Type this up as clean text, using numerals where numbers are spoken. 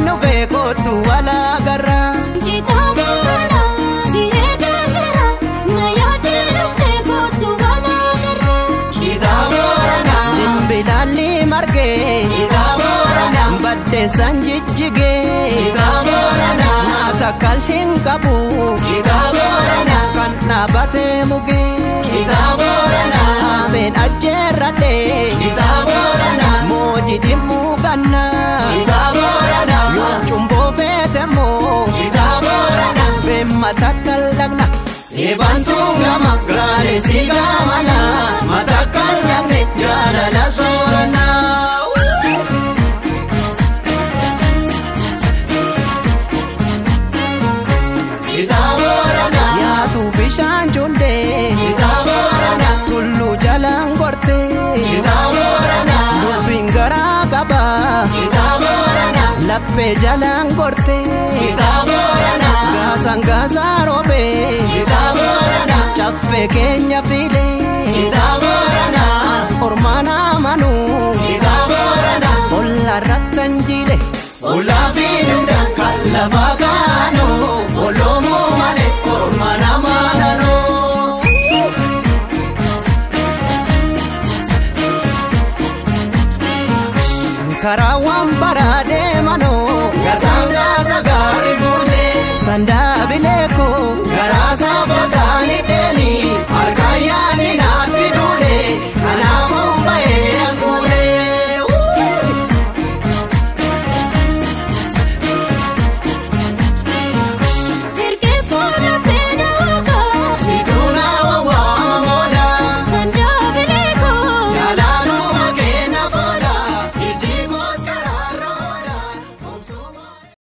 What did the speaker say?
nu beekotu wala garra. Jita Boorana sireeda jira na yaade dhufte kootu wala garra. Jita Boorana dimbilalli marge. Jita Boorana badde sanjijjige. Jita Boorana naata kalhin qabu. Jita Boorana kan dhaabate muge. Jita Boorana ameen ajjeerradhe. Jita Boorana mooji dhimmu ganna. Jita Boorana yoo cumboo feetemo. Jita Boorana beemma takkal dhaqna. Eebantuu gama gaarii si gamana. Matakkal dhaqne jaalala soorana. Jita Boorana yaatu bishaan jundee. Jita Boorana tullu jalaan gorte. Jita Boorana dubbiin garaa qaba. Jita Boorana laphee jalaan gorte. Jita Boorana gaasaan gaasaa roobe. Jita Boorana caffee keenya fiile. Jita Boorana ormaan amanu. Jita Boorana olla rattan jile. Ollaa fi